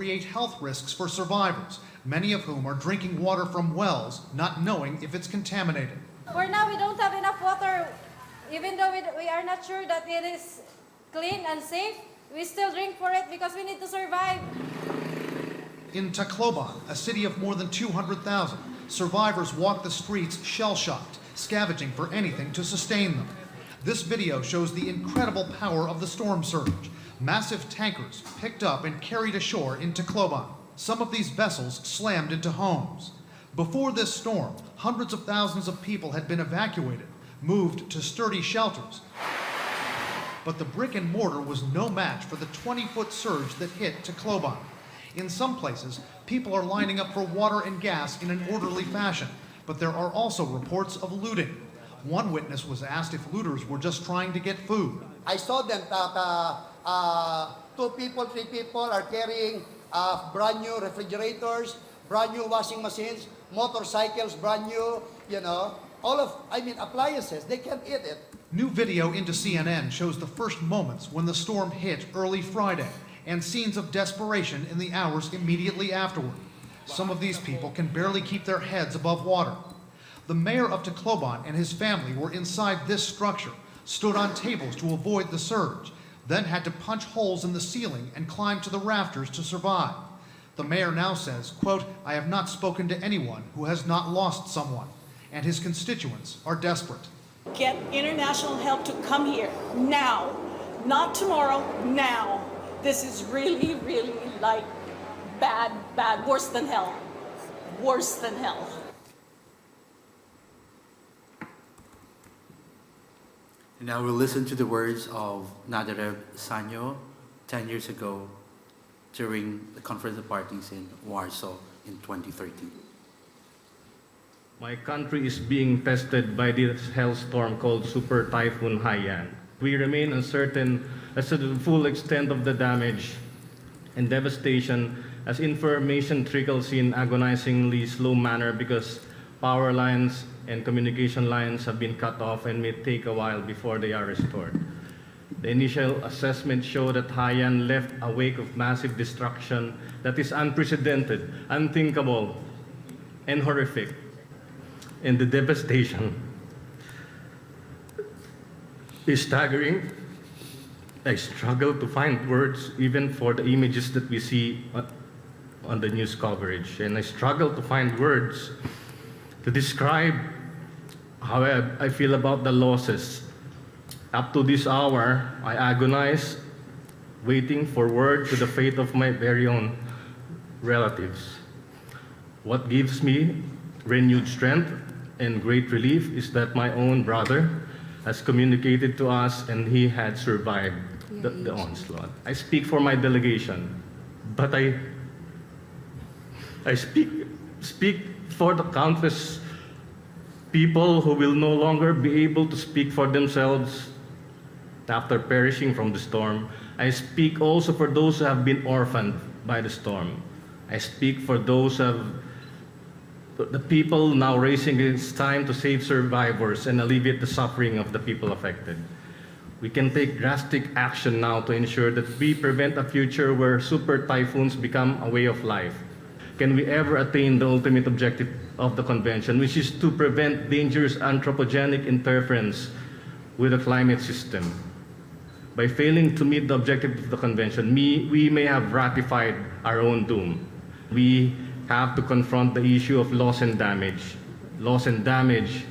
create health risks for survivors, many of whom are drinking water from wells, not knowing if it's contaminated. For now, we don't have enough water. Even though we are not sure that it is clean and safe, we still drink for it because we need to survive. In Tacloban, a city of more than 200,000, survivors walk the streets shell-shocked, scavenging for anything to sustain them. This video shows the incredible power of the storm surge. Massive tankers picked up and carried ashore in Tacloban. Some of these vessels slammed into homes. Before this storm, hundreds of thousands of people had been evacuated, moved to sturdy shelters. But the brick and mortar was no match for the 20-foot surge that hit Tacloban. In some places, people are lining up for water and gas in an orderly fashion, but there are also reports of looting. One witness was asked if looters were just trying to get food. I saw them that 2 people, 3 people are carrying brand new refrigerators, brand new washing machines, motorcycles, brand new, appliances. They can't eat it. New video into CNN shows the first moments when the storm hit early Friday and scenes of desperation in the hours immediately afterward. Some of these people can barely keep their heads above water. The mayor of Tacloban and his family were inside this structure, stood on tables to avoid the surge, then had to punch holes in the ceiling and climb to the rafters to survive. The mayor now says, quote, "I have not spoken to anyone who has not lost someone," and his constituents are desperate. Get international help to come here now, not tomorrow, now. This is really, really like bad, worse than hell. Worse than hell. And now we'll listen to the words of Naderev Saño 10 years ago during the Conference of Parties in Warsaw in 2013. My country is being tested by this hailstorm called super-typhoon Haiyan. We remain uncertain as to the full extent of the damage and devastation as information trickles in agonizingly slow manner because power lines and communication lines have been cut off and may take a while before they are restored. The initial assessment showed that Haiyan left a wake of massive destruction that is unprecedented, unthinkable, and horrific. And the devastation is staggering. I struggle to find words even for the images that we see on the news coverage. And I struggle to find words to describe how I feel about the losses. Up to this hour, I agonize, waiting for word to the fate of my very own relatives. What gives me renewed strength and great relief is that my own brother has communicated to us and he had survived the onslaught. I speak for my delegation, but I speak for the countless people who will no longer be able to speak for themselves after perishing from the storm. I speak also for those who have been orphaned by the storm. I speak for those who have the people now raising its time to save survivors and alleviate the suffering of the people affected. We can take drastic action now to ensure that we prevent a future where super typhoons become a way of life. Can we ever attain the ultimate objective of the convention, which is to prevent dangerous anthropogenic interference with the climate system? By failing to meet the objective of the convention, we may have ratified our own doom. We have to confront the issue of loss and damage. Loss and damage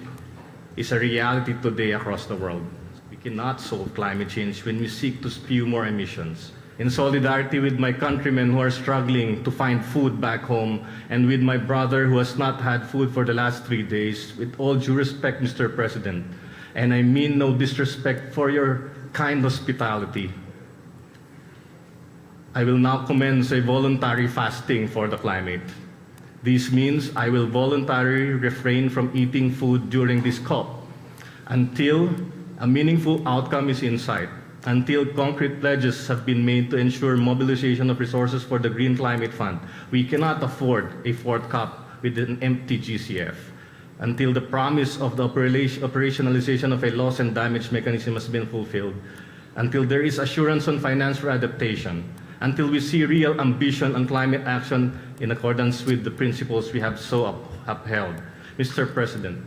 is a reality today across the world. We cannot solve climate change when we seek to spew more emissions. In solidarity with my countrymen who are struggling to find food back home, and with my brother who has not had food for the last 3 days, with all due respect, Mr. President, and I mean no disrespect for your kind hospitality, I will now commence a voluntary fasting for the climate. This means I will voluntarily refrain from eating food during this COP until a meaningful outcome is in sight, until concrete pledges have been made to ensure mobilization of resources for the Green Climate Fund. We cannot afford a fourth COP with an empty GCF. Until the promise of the operationalization of a loss and damage mechanism has been fulfilled, until there is assurance on finance for adaptation, until we see real ambition on climate action in accordance with the principles we have so upheld. Mr. President,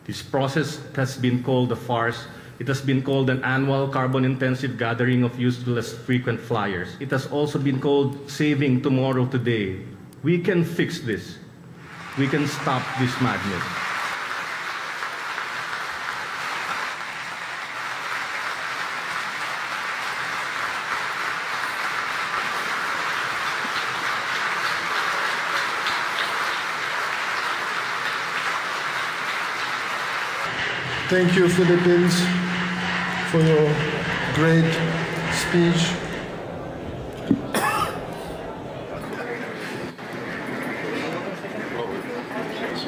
this process has been called a farce. It has been called an annual carbon-intensive gathering of useless frequent flyers. It has also been called saving tomorrow today. We can fix this. We can stop this madness. Thank you, Philippines, for your great speech.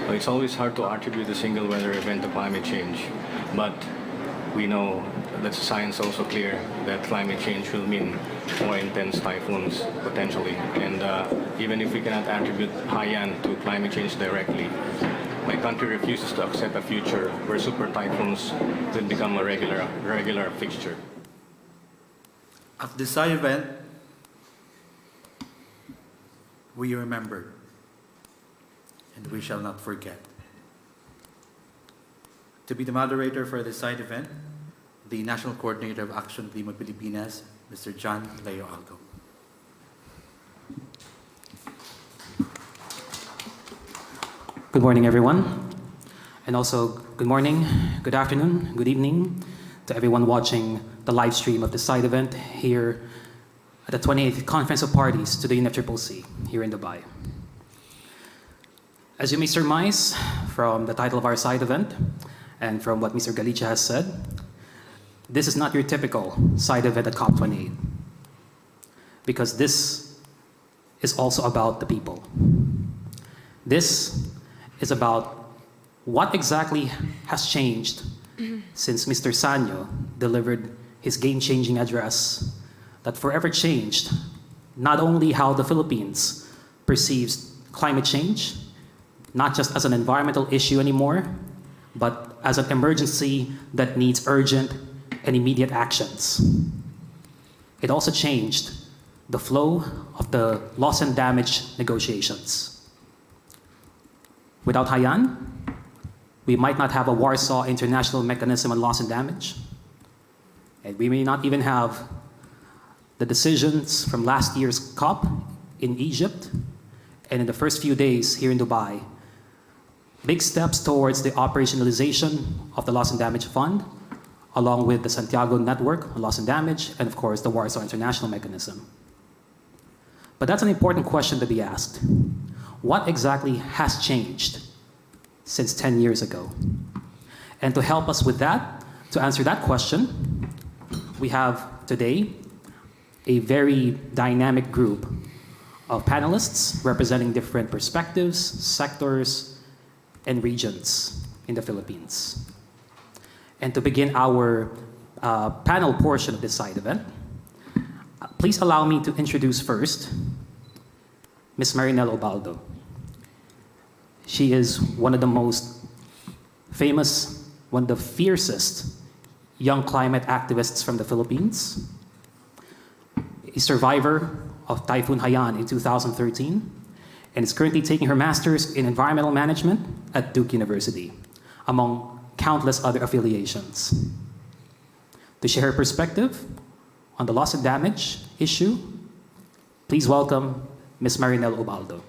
It's always hard to attribute a single weather event to climate change, but we know that science also clear that climate change will mean more intense typhoons potentially. And even if we cannot attribute Haiyan to climate change directly, my country refuses to accept a future where super typhoons will become a regular fixture. At the side event, we remember and we shall not forget. To be the moderator for this side event, the National Coordinator of Aksyon, Klima, Pilipinas, Mr.John, Algo. Good morning, everyone. And also, good morning, good afternoon, good evening to everyone watching the live stream of the side event here at the 28th Conference of Parties to the UNFCCC here in Dubai. As you may surmise from the title of our side event and from what Mr. Galicia has said, this is not your typical side event at COP28, because this is also about the people. This is about what exactly has changed since Mr. Saño delivered his game-changing address that forever changed not only how the Philippines perceives climate change, not just as an environmental issue anymore, but as an emergency that needs urgent and immediate actions. It also changed the flow of the loss and damage negotiations. Without Haiyan, we might not have a Warsaw International Mechanism on Loss and Damage, and we may not even have the decisions from last year's COP in Egypt and in the first few days here in Dubai. Big steps towards the operationalization of the Loss and Damage Fund, along with the Santiago Network on Loss and Damage, and of course the Warsaw International Mechanism. But that's an important question to be asked. What exactly has changed since 10 years ago? And to help us with that, to answer that question, we have today a very dynamic group of panelists representing different perspectives, sectors, and regions in the Philippines. And to begin our panel portion of this side event, please allow me to introduce first Ms.Marinel Ubaldo. She is one of the most famous, one of the fiercest young climate activists from the Philippines, a survivor of Typhoon Haiyan in 2013, and is currently taking her master's in environmental management at Duke University, among countless other affiliations. To share her perspective on the loss and damage issue, please welcome Ms.Marinel Ubaldo.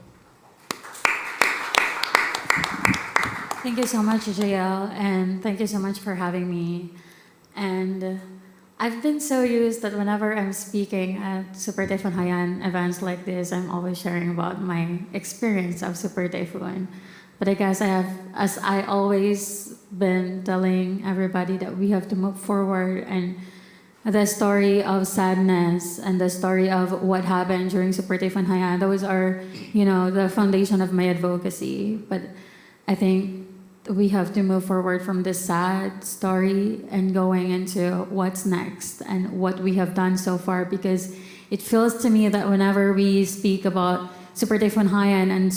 Thank you so much, JL, and thank you so much for having me. And I've been so used that whenever I'm speaking at Super Typhoon Haiyan events like this, I'm always sharing about my experience of Super Typhoon. But I guess as I always been telling everybody that we have to move forward, and the story of sadness and the story of what happened during Super Typhoon Haiyan, those are, the foundation of my advocacy. But I think we have to move forward from this sad story and going into what's next and what we have done so far, because it feels to me that whenever we speak about Super Typhoon Haiyan and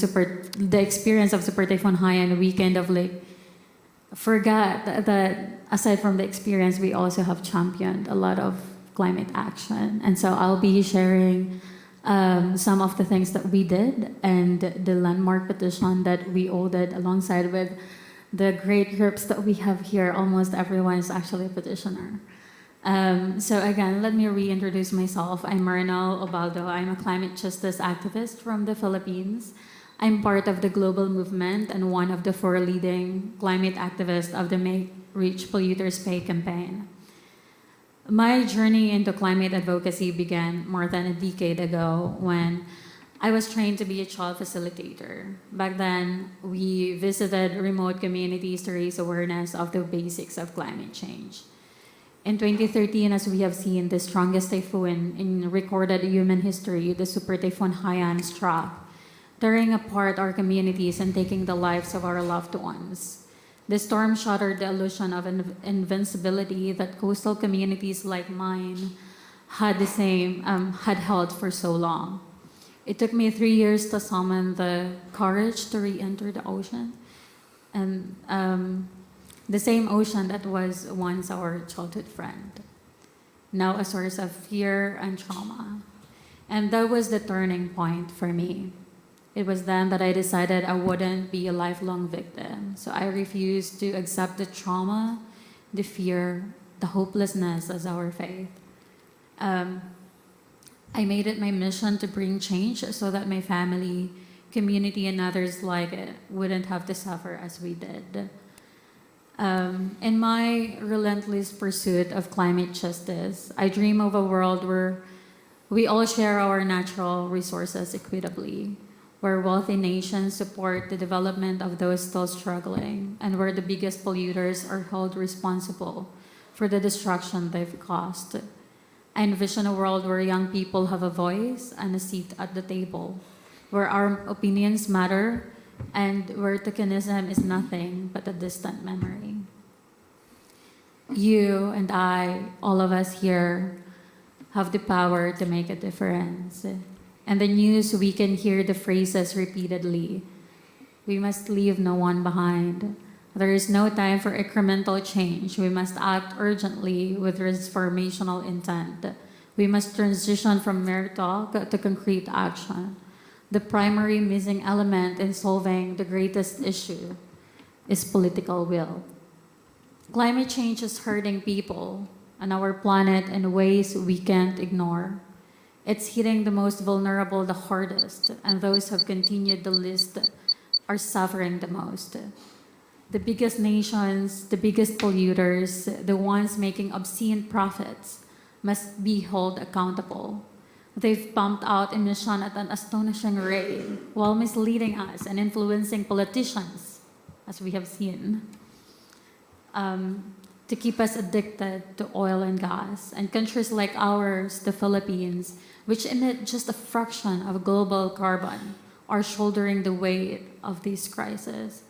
the experience of Super Typhoon Haiyan, we kind of forget that aside from the experience, we also have championed a lot of climate action. And so I'll be sharing some of the things that we did and the landmark petition that we all did alongside with the great groups that we have here. Almost everyone is actually a petitioner. So again, let me reintroduce myself. I'm Marinel Ubaldo. I'm a climate justice activist from the Philippines. I'm part of the global movement and one of the 4 leading climate activists of the Make Reach Polluters Pay campaign. My journey into climate advocacy began more than a decade ago when I was trained to be a child facilitator. Back then, we visited remote communities to raise awareness of the basics of climate change. In 2013, as we have seen, the strongest typhoon in recorded human history, the super-typhoon Haiyan, struck, tearing apart our communities and taking the lives of our loved ones. The storm shattered the illusion of invincibility that coastal communities like mine had held for so long. It took me 3 years to summon the courage to re-enter the ocean, and the same ocean that was once our childhood friend, now a source of fear and trauma. And that was the turning point for me. It was then that I decided I wouldn't be a lifelong victim. So I refused to accept the trauma, the fear, the hopelessness as our fate. I made it my mission to bring change so that my family, community, and others like it wouldn't have to suffer as we did. In my relentless pursuit of climate justice, I dream of a world where we all share our natural resources equitably, where wealthy nations support the development of those still struggling, and where the biggest polluters are held responsible for the destruction they've caused. I envision a world where young people have a voice and a seat at the table, where our opinions matter, and where tokenism is nothing but a distant memory. You and I, all of us here, have the power to make a difference. And the news, we can hear the phrases repeatedly. We must leave no one behind. There is no time for incremental change. We must act urgently with transformational intent. We must transition from mere talk to concrete action. The primary missing element in solving the greatest issue is political will. Climate change is hurting people and our planet in ways we can't ignore. It's hitting the most vulnerable the hardest, and those who have continued the list are suffering the most. The biggest nations, the biggest polluters, the ones making obscene profits, must be held accountable. They've pumped out emission at an astonishing rate while misleading us and influencing politicians, as we have seen, to keep us addicted to oil and gas. And countries like ours, the Philippines, which emit just a fraction of global carbon, are shouldering the weight of this crisis.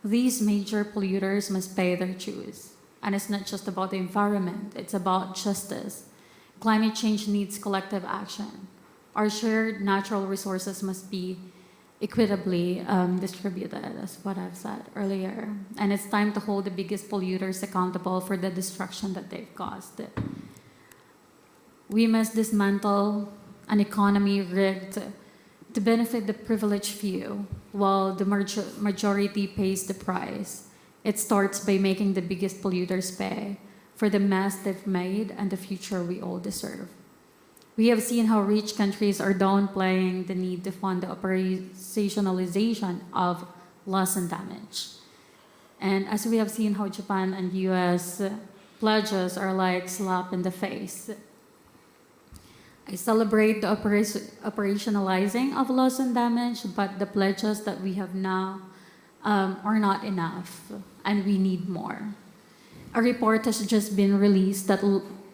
These major polluters must pay their dues. And it's not just about the environment, it's about justice. Climate change needs collective action. Our shared natural resources must be equitably distributed, as what I've said earlier. And it's time to hold the biggest polluters accountable for the destruction that they've caused. We must dismantle an economy rigged to benefit the privileged few, while the majority pays the price. It starts by making the biggest polluters pay for the mess they've made and the future we all deserve. We have seen how rich countries are downplaying the need to fund the operationalization of loss and damage. And as we have seen how Japan and US pledges are like slap in the face. I celebrate the operationalizing of loss and damage, but the pledges that we have now are not enough, and we need more. A report has just been released that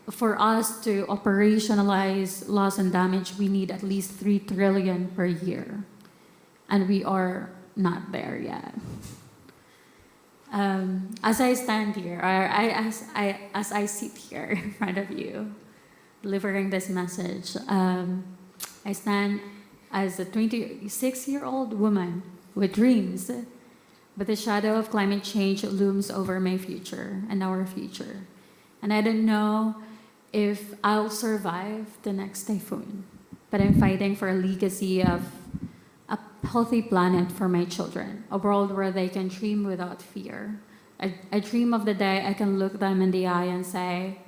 for us to operationalize loss and damage, we need at least 3 trillion per year, and we are not there yet. As I stand here, as I sit here in front of you, delivering this message, I stand as a 26-year-old woman with dreams, but the shadow of climate change looms over my future and our future. And I don't know if I'll survive the next typhoon, but I'm fighting for a legacy of a healthy planet for my children, a world where they can dream without fear. I dream of the day I can look them in the eye and say,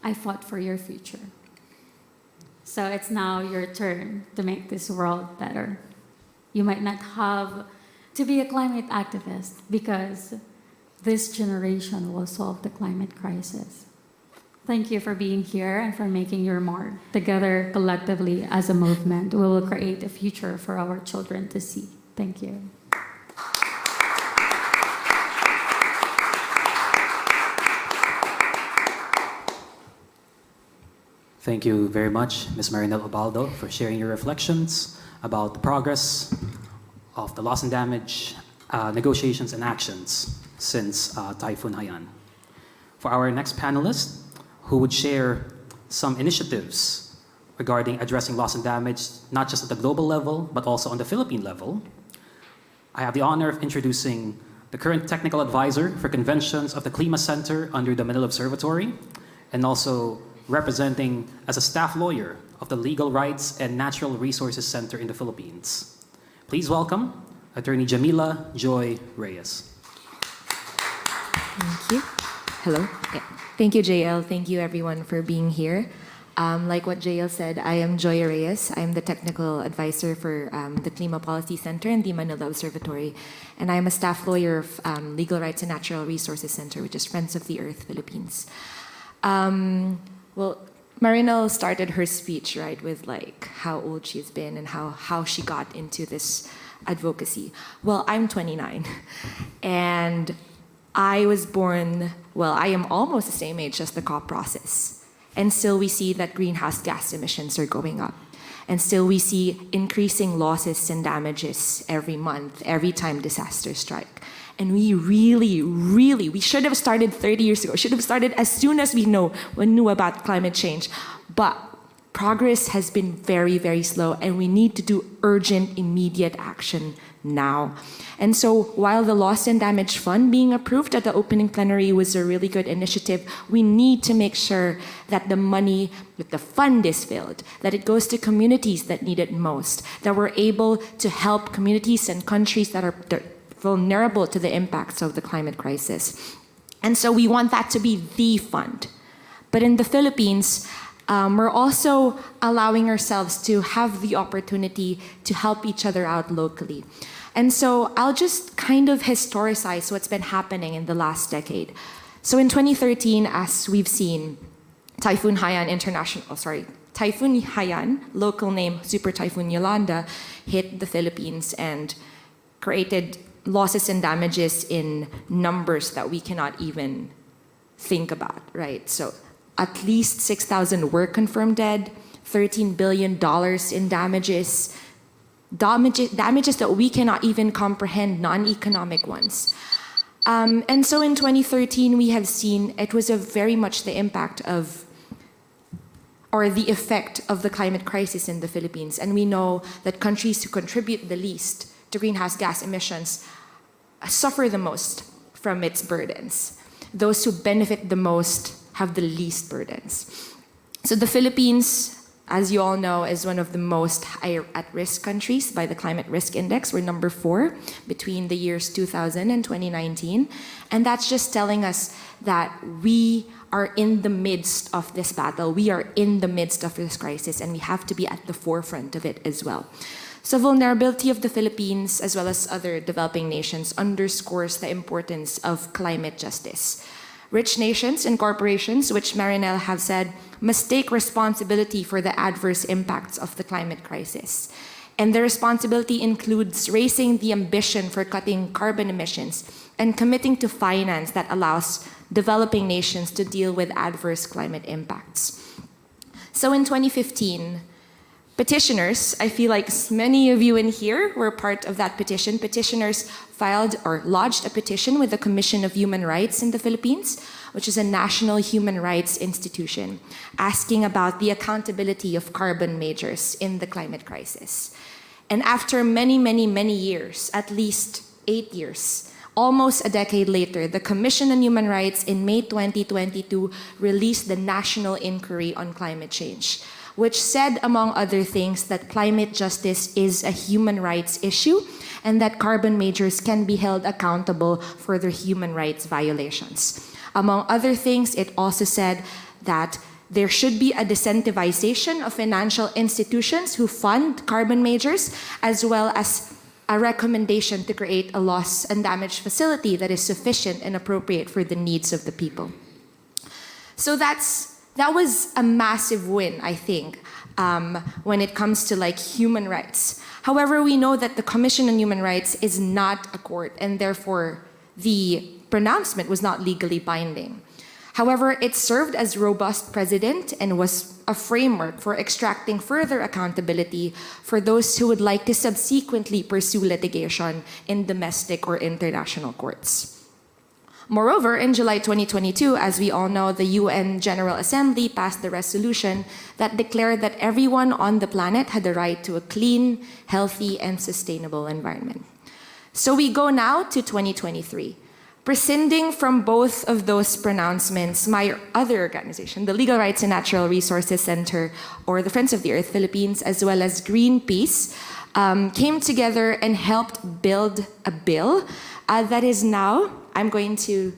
I fought for your future. So it's now your turn to make this world better. You might not have to be a climate activist because this generation will solve the climate crisis. Thank you for being here and for making your mark. Together, collectively, as a movement, we will create a future for our children to see. Thank you. Thank you very much, Ms.Marinel Ubaldo, for sharing your reflections about the progress of the loss and damage negotiations and actions since Typhoon Haiyan. For our next panelist, who would share some initiatives regarding addressing loss and damage, not just at the global level, but also on the Philippine level, I have the honor of introducing the current technical advisor for conventions of the Klima Center under the Manila Observatory, and also representing as a staff lawyer of the Legal Rights and Natural Resources Center in the Philippines. Please welcome Atty.Jameela Joy Reyes. Thank you. Hello. Yeah. Thank you, JL. Thank you, everyone, for being here. Like what JL said, I am Joy Reyes. I'm the technical advisor for the Klima Policy Center and the Manila Observatory. And I am a staff lawyer of Legal Rights and Natural Resources Center, which is Friends of the Earth, Philippines. Well, Marinel started her speech, right, with like how old she's been and how she got into this advocacy. Well, I'm 29, and I was born, well, I am almost the same age as the COP process. And still we see that greenhouse gas emissions are going up. And still we see increasing losses and damages every month, every time disasters strike. And we we should have started 30 years ago, should have started as soon as we knew about climate change. But progress has been very, very slow, and we need to do urgent, immediate action now. And so while the Loss and Damage Fund being approved at the opening plenary was a really good initiative, we need to make sure that the money, that the fund is filled, that it goes to communities that need it most, that we're able to help communities and countries that are vulnerable to the impacts of the climate crisis. And so we want that to be the fund. But in the Philippines, we're also allowing ourselves to have the opportunity to help each other out locally. And so I'll just kind of historicize what's been happening in the last decade. So in 2013, as we've seen, Typhoon Haiyan, local name super-typhoon Yolanda, hit the Philippines and created losses and damages in numbers that we cannot even think about, right? So at least 6,000 were confirmed dead, $13 billion in damages that we cannot even comprehend, non-economic ones. And so in 2013, we have seen it was very much the impact of, or the effect of the climate crisis in the Philippines. And we know that countries who contribute the least to greenhouse gas emissions suffer the most from its burdens. Those who benefit the most have the least burdens. So the Philippines, as you all know, is one of the most at-risk countries by the Climate Risk Index. We're number 4 between the years 2000 and 2019. And that's just telling us that we are in the midst of this battle. We are in the midst of this crisis, and we have to be at the forefront of it as well. So vulnerability of the Philippines, as well as other developing nations, underscores the importance of climate justice. Rich nations and corporations, which Marinel have said, must take responsibility for the adverse impacts of the climate crisis. And the responsibility includes raising the ambition for cutting carbon emissions and committing to finance that allows developing nations to deal with adverse climate impacts. So in 2015, petitioners, I feel like many of you in here were part of that petition. Petitioners filed or lodged a petition with the Commission of Human Rights in the Philippines, which is a national human rights institution, asking about the accountability of carbon majors in the climate crisis. And after many, many, many years, at least 8 years, Almost a decade later, the Commission on Human Rights in May 2022 released the National Inquiry on Climate Change, which said, among other things, that climate justice is a human rights issue and that carbon majors can be held accountable for their human rights violations. Among other things, it also said that there should be a disincentivization of financial institutions who fund carbon majors, as well as a recommendation to create a loss and damage facility that is sufficient and appropriate for the needs of the people. So that was a massive win, I think, when it comes to like human rights. However, we know that the Commission on Human Rights is not a court, and therefore the pronouncement was not legally binding. However, it served as robust precedent and was a framework for extracting further accountability for those who would like to subsequently pursue litigation in domestic or international courts. Moreover, in July 2022, as we all know, the UN General Assembly passed the resolution that declared that everyone on the planet had the right to a clean, healthy, and sustainable environment. So we go now to 2023. Prescinding from both of those pronouncements, my other organization, the Legal Rights and Natural Resources Center, or the Friends of the Earth Philippines, as well as Greenpeace, came together and helped build a bill that is now, I'm going to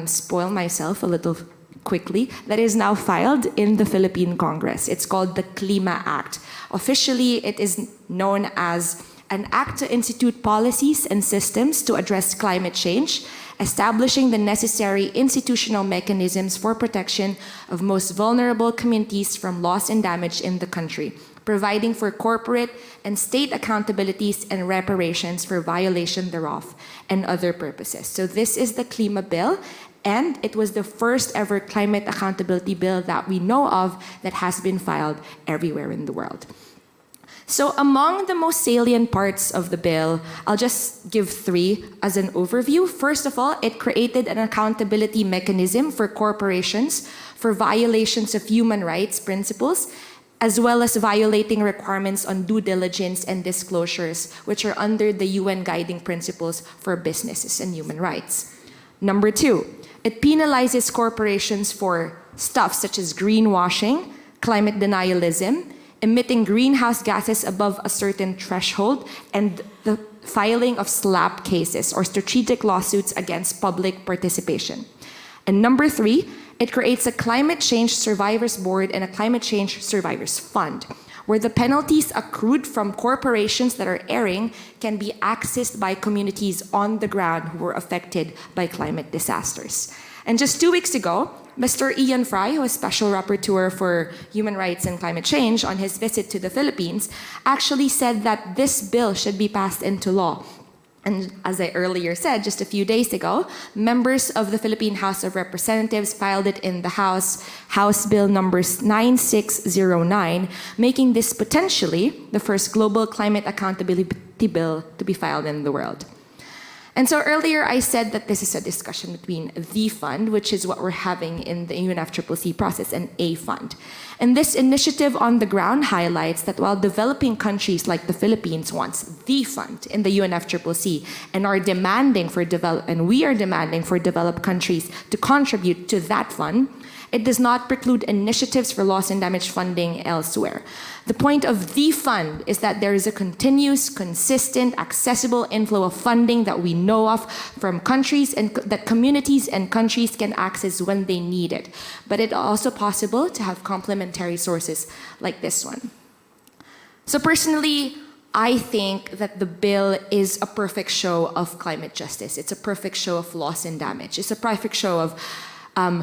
spoil myself a little quickly, that is now filed in the Philippine Congress. It's called the Klima Act. Officially, it is known as an act to institute policies and systems to address climate change, establishing the necessary institutional mechanisms for protection of most vulnerable communities from loss and damage in the country, providing for corporate and state accountabilities and reparations for violation thereof, and other purposes. So this is the Klima Bill, and it was the first ever climate accountability bill that we know of that has been filed everywhere in the world. So among the most salient parts of the bill, I'll just give three as an overview. First of all, it created an accountability mechanism for corporations for violations of human rights principles, as well as violating requirements on due diligence and disclosures, which are under the UN Guiding Principles for Businesses and Human Rights. Number two, it penalizes corporations for stuff such as greenwashing, climate denialism, emitting greenhouse gases above a certain threshold, and the filing of SLAP cases or strategic lawsuits against public participation. And number three, it creates a Climate Change Survivors Board and a Climate Change Survivors Fund, where the penalties accrued from corporations that are erring can be accessed by communities on the ground who were affected by climate disasters. And just 2 weeks ago, Mr. Ian Fry, who is Special Rapporteur for Human Rights and Climate Change, on his visit to the Philippines, actually said that this bill should be passed into law. And as I earlier said, just a few days ago, members of the Philippine House of Representatives filed it in the House Bill numbers 9609, making this potentially the first global climate accountability bill to be filed in the world. And so earlier I said that this is a discussion between the fund, which is what we're having in the UNFCCC process, and a fund. And this initiative on the ground highlights that while developing countries like the Philippines wants the fund in the UNFCCC and are demanding for we are demanding for developed countries to contribute to that fund, it does not preclude initiatives for loss and damage funding elsewhere. The point of the fund is that there is a continuous, consistent, accessible inflow of funding that we know of from countries and that communities and countries can access when they need it. But it's also possible to have complementary sources like this one. So personally, I think that the bill is a perfect show of climate justice. It's a perfect show of loss and damage. It's a perfect show of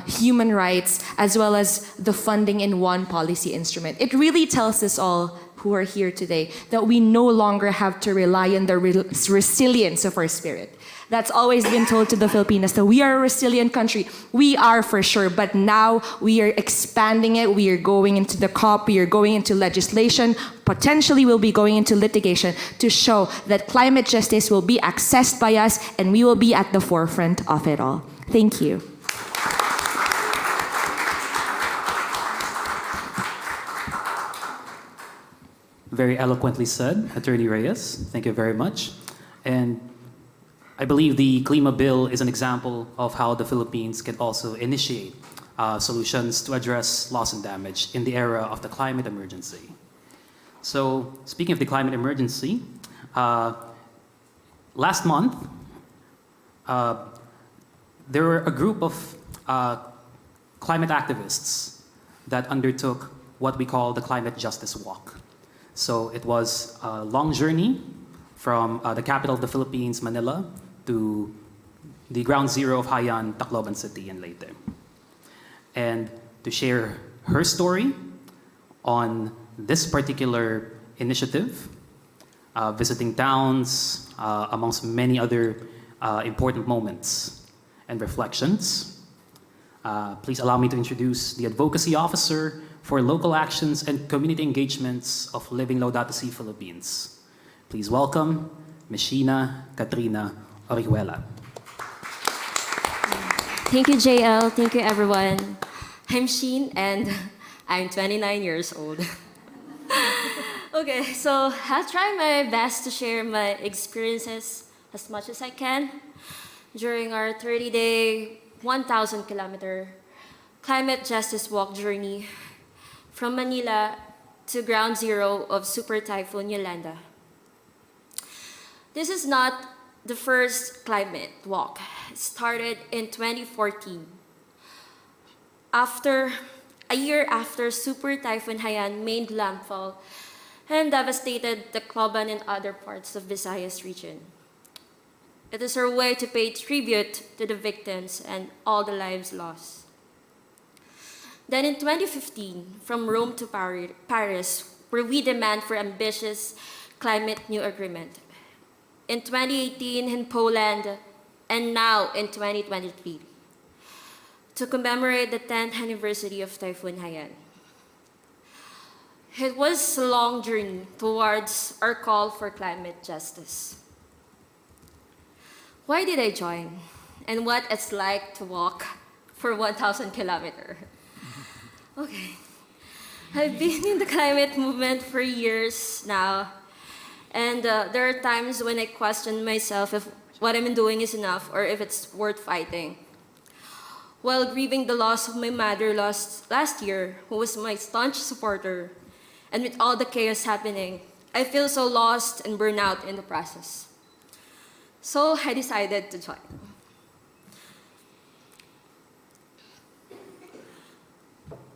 human rights, as well as the funding in one policy instrument. It really tells us all who are here today that we no longer have to rely on the resilience of our spirit. That's always been told to the Filipinos, that we are a resilient country. We are for sure, but now we are expanding it. We are going into the COP, we are going into legislation, potentially we'll be going into litigation to show that climate justice will be accessed by us and we will be at the forefront of it all. Thank you. Very eloquently said, Attorney Reyes. Thank you very much. And I believe the Klima bill is an example of how the Philippines can also initiate solutions to address loss and damage in the era of the climate emergency. So, speaking of the climate emergency, last month, there were a group of climate activists that undertook what we call the Climate Justice Walk. So it was a long journey from the capital of the Philippines, Manila, to the ground zero of Haiyan, Tacloban City, and Leyte. And to share her story on this particular initiative, visiting towns, amongst many other important moments and reflections, please allow me to introduce the Advocacy Officer for Local Actions and Community Engagements of Living Laudato Si Philippines. Please welcome Ms.Sheena Katrina Orihuela. Thank you, JL. Thank you, everyone. I'm Sheen, and I'm 29 years old. Okay, so I'll try my best to share my experiences as much as I can during our 30-day, 1,000-kilometer climate justice walk journey from Manila to ground zero of super-typhoon Yolanda. This is not the first climate walk. It started in 2014. A year after Super Typhoon Haiyan made landfall and devastated Tacloban and other parts of Visayas region. It is our way to pay tribute to the victims and all the lives lost. Then in 2015, from Rome to Paris, where we demand for ambitious climate new agreement. In 2018 in Poland, and now in 2023, to commemorate the 10th anniversary of Typhoon Haiyan. It was a long journey towards our call for climate justice. Why did I join? And what it's like to walk for 1,000 kilometers? Okay. I've been in the climate movement for years now, and there are times when I question myself if what I'm doing is enough or if it's worth fighting. While grieving the loss of my mother last year, who was my staunch supporter, and with all the chaos happening, I feel so lost and burned out in the process. So I decided to join.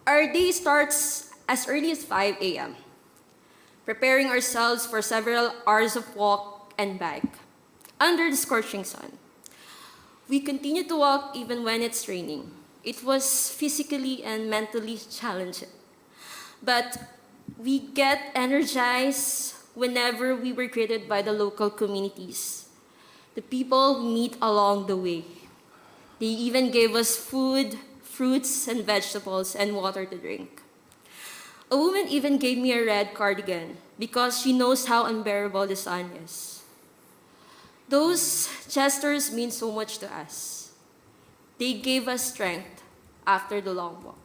Our day starts as early as 5 a.m., preparing ourselves for several hours of walk and bike under the scorching sun. We continue to walk even when it's raining. It was physically and mentally challenging. But we get energized whenever we were greeted by the local communities, the people we meet along the way. They even gave us food, fruits and vegetables, and water to drink. A woman even gave me a red cardigan because she knows how unbearable the sun is. Those gestures mean so much to us. They gave us strength after the long walk.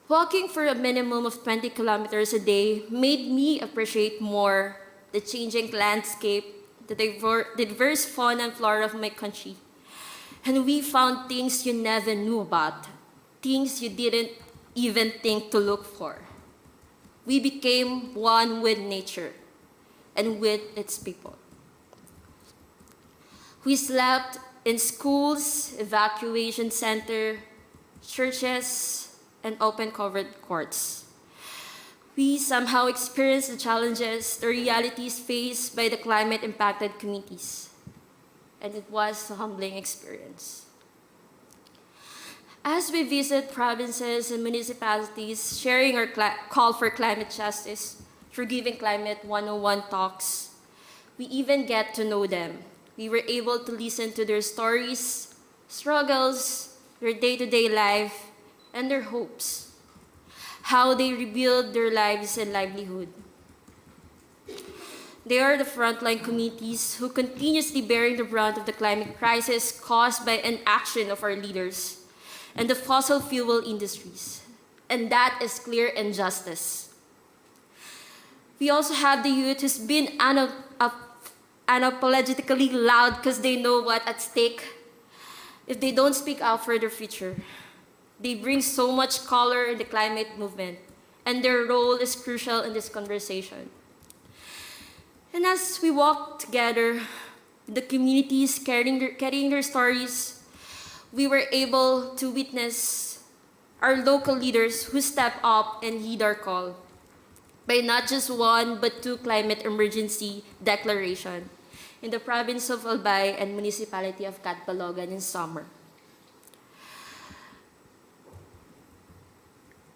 Walking for a minimum of 20 kilometers a day made me appreciate more the changing landscape, the diverse fauna and flora of my country. And we found things you never knew about, things you didn't even think to look for. We became one with nature and with its people. We slept in schools, evacuation center, churches, and open covered courts. We somehow experienced the challenges, the realities faced by the climate-impacted communities. And it was a humbling experience. As we visit provinces and municipalities, sharing our call for climate justice through giving Climate 101 talks, we even get to know them. We were able to listen to their stories, struggles, their day-to-day life, and their hopes, how they rebuild their lives and livelihood. They are the frontline communities who continuously bearing the brunt of the climate crisis caused by inaction of our leaders and the fossil fuel industries. And that is clear injustice. We also have the youth who's been unapologetically loud because they know what's at stake. If they don't speak out for their future, they bring so much color in the climate movement, and their role is crucial in this conversation. And as we walk together, the communities carrying their stories, we were able to witness our local leaders who step up and heed our call by not just one but two climate emergency declaration in the province of Albay and municipality of Catbalogan in summer.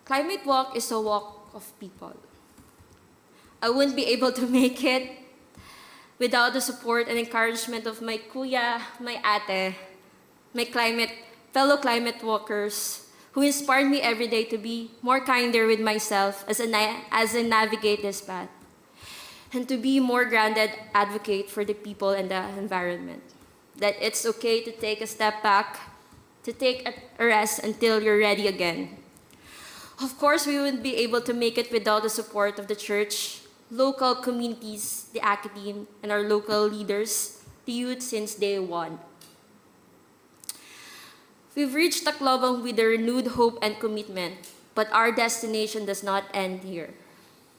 Climate Walk is a walk of people. I wouldn't be able to make it without the support and encouragement of my kuya, my ate, my fellow climate walkers, who inspired me every day to be more kinder with myself as I navigate this path, and to be more grounded advocate for the people and the environment. That it's okay to take a step back, to take a rest until you're ready again. Of course, we wouldn't be able to make it without the support of the church, local communities, the academe, and our local leaders, the youth since day one. We've reached Tacloban with a renewed hope and commitment, but our destination does not end here.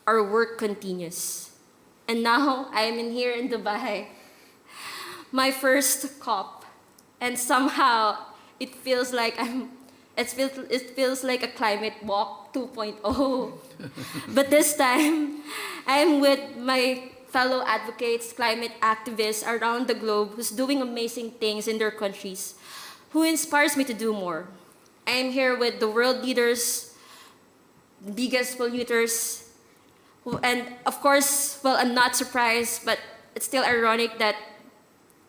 Our work continues. And now I am here in Dubai, my first COP, and somehow it feels like it feels like a climate walk 2.0. But this time, I'm with my fellow advocates, climate activists around the globe who's doing amazing things in their countries, who inspires me to do more. I am here with the world leaders, the biggest polluters, and of course, well, I'm not surprised, but it's still ironic that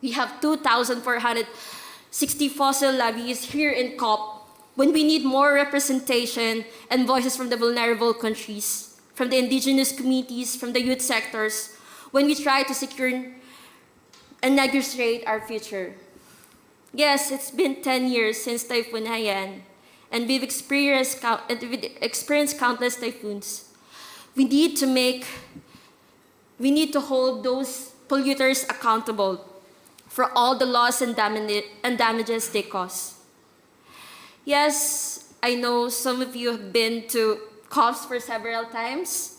we have 2,460 fossil levies here in COP when we need more representation and voices from the vulnerable countries, from the indigenous communities, from the youth sectors, when we try to secure and negotiate our future. Yes, it's been 10 years since Typhoon Haiyan, and we've experienced countless typhoons. We need to hold those polluters accountable for all the loss and damages they cause. Yes, I know some of you have been to COPs for several times,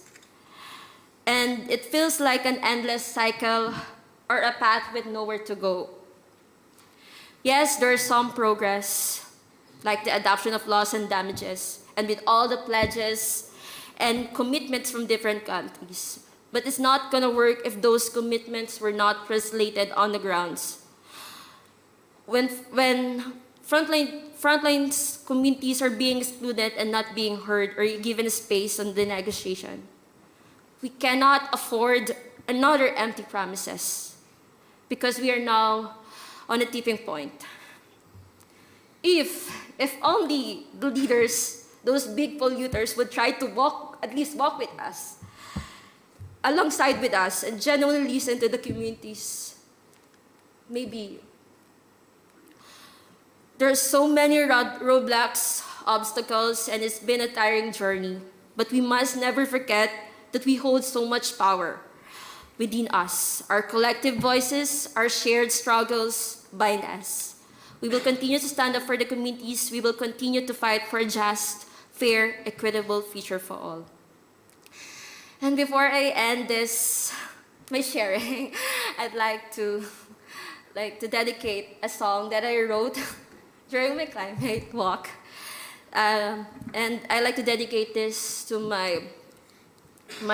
and it feels like an endless cycle or a path with nowhere to go. Yes, there's some progress, like the adoption of loss and damages, and with all the pledges and commitments from different countries. But it's not gonna work if those commitments were not translated on the grounds. When frontline communities are being excluded and not being heard or given space on the negotiation, we cannot afford another empty promises because we are now on a tipping point. If only the leaders, those big polluters, would try to at least walk with us, alongside with us, and genuinely listen to the communities, maybe. There's so many roadblocks, obstacles, and it's been a tiring journey. But we must never forget that we hold so much power within us. Our collective voices, our shared struggles bind us. We will continue to stand up for the communities. We will continue to fight for a just, fair, equitable future for all. And before I end my sharing, I'd like to dedicate a song that I wrote during my climate walk. And I like to dedicate this to my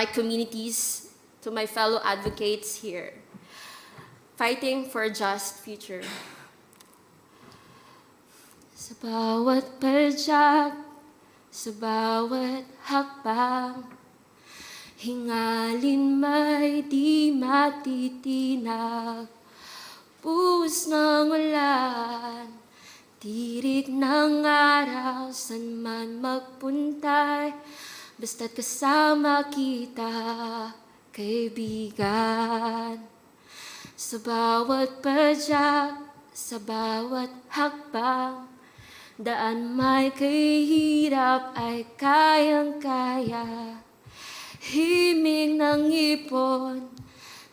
communities, to my fellow advocates here, fighting for a just future. Sa bawat padyag, sa bawat hakbang, hingalin may di matitinag, buhos ng ulan, tirik ng araw, san man magpuntay, basta't kasama kita, kaibigan. Sa bawat padyag, sa bawat hakbang, daan may kahirap ay kayang-kaya. Himig ng ipon,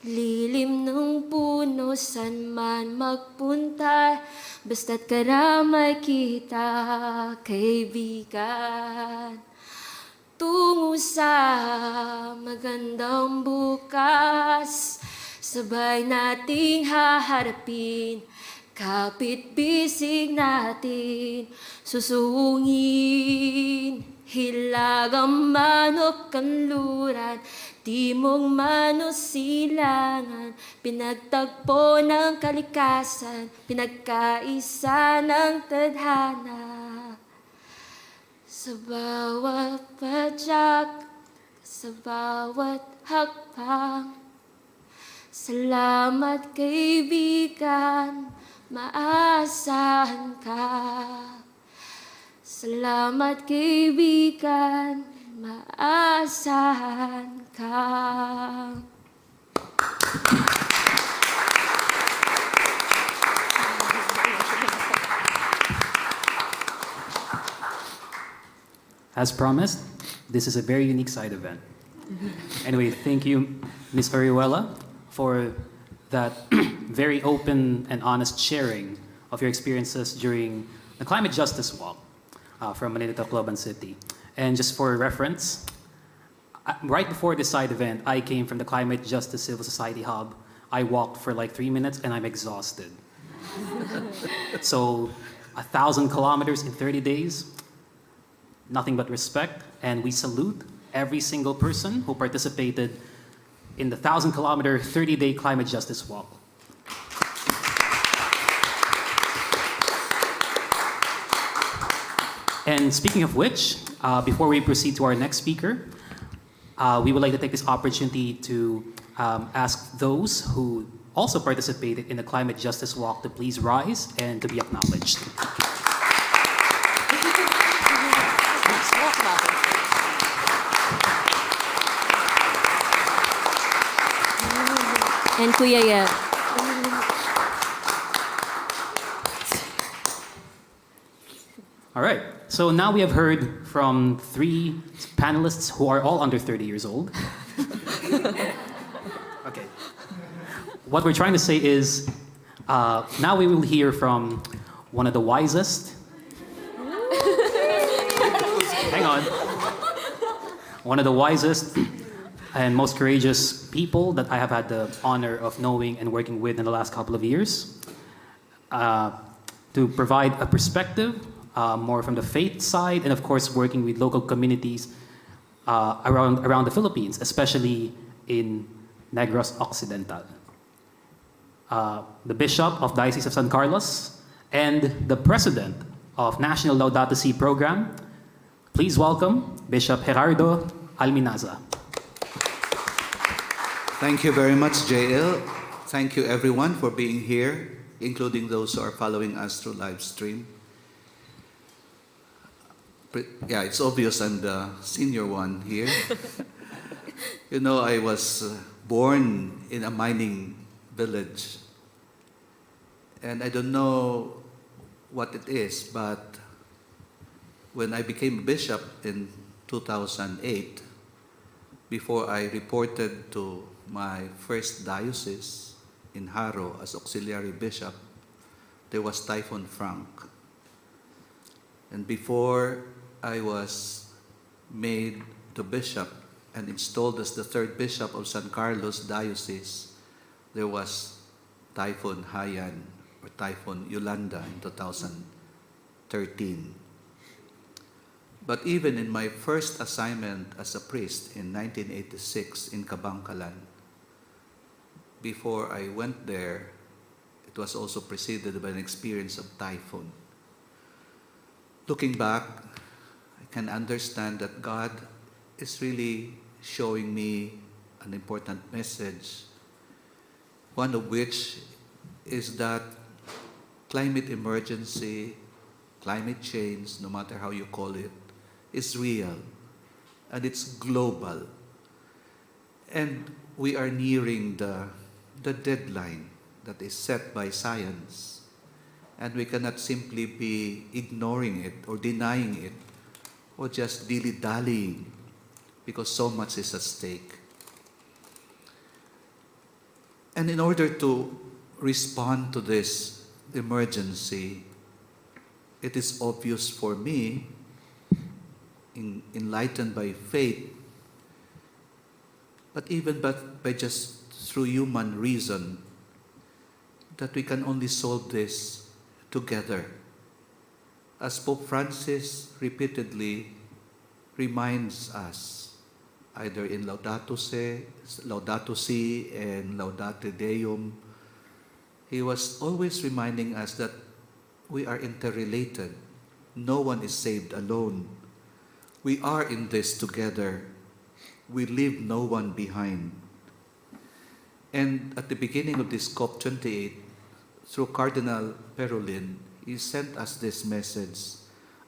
Lilim ng puno, san man magpunta, basta't karamay kita, kaibigan. Tungo sa magandang bukas, sabay nating haharapin, kapit-bisig natin susungin. Hilagang manok kanluran, timog manos silangan, pinagtagpo ng kalikasan, pinagkaisa ng tadhana. Sa bawat padyak, sa bawat hakbang, salamat kaibigan, maasahan ka. Salamat kaibigan, maasahan ka. As promised, this is a very unique side event. Anyway, thank you, Ms. Orihuela, for that very open and honest sharing of your experiences during the Climate Justice Walk from Manila to Cloban City. And just for reference, right before this side event, I came from the Climate Justice Civil Society Hub. I walked for like 3 minutes and I'm exhausted. So 1,000 kilometers in 30 days, nothing but respect, and we salute every single person who participated in the 1,000-kilometer, 30-day climate justice walk. And speaking of which, before we proceed to our next speaker, we would like to take this opportunity to ask those who also participated in the climate justice walk to please rise and to be acknowledged. And Kuya Yep. All right, so now we have heard from 3 panelists who are all under 30 years old. Okay. What we're trying to say is, now we will hear from one of the wisest. Hang on. One of the wisest and most courageous people that I have had the honor of knowing and working with in the last couple of years, to provide a perspective more from the faith side, and of course working with local communities around the Philippines, especially in Negros Occidental. The Bishop of Diocese of San Carlos and the President of National Laudato Si program. Please welcome Bishop Gerardo Alminaza. Thank you very much, JL. Thank you everyone for being here, including those who are following us through live stream. Yeah, it's obvious I'm the senior one here. You know, I was born in a mining village. And I don't know what it is, but when I became a bishop in 2008, before I reported to my first diocese in Haro as auxiliary bishop, there was Typhoon Frank. And before I was made the bishop and installed as the 3rd bishop of San Carlos Diocese, there was Typhoon Haiyan or Typhoon Yolanda in 2013. But even in my first assignment as a priest in 1986 in Kabangkalan, before I went there, it was also preceded by an experience of typhoon. Looking back, I can understand that God is really showing me an important message, one of which is that climate emergency, climate change, no matter how you call it, is real and it's global. And we are nearing the deadline that is set by science. And we cannot simply be ignoring it or denying it or just dilly-dallying because so much is at stake. And in order to respond to this emergency, it is obvious for me, enlightened by faith, but even by just through human reason, that we can only solve this together. As Pope Francis repeatedly reminds us, either in Laudato Si and Laudate Deum, he was always reminding us that we are interrelated. No one is saved alone. We are in this together. We leave no one behind. And at the beginning of this COP28, through Cardinal Parolin, he sent us this message.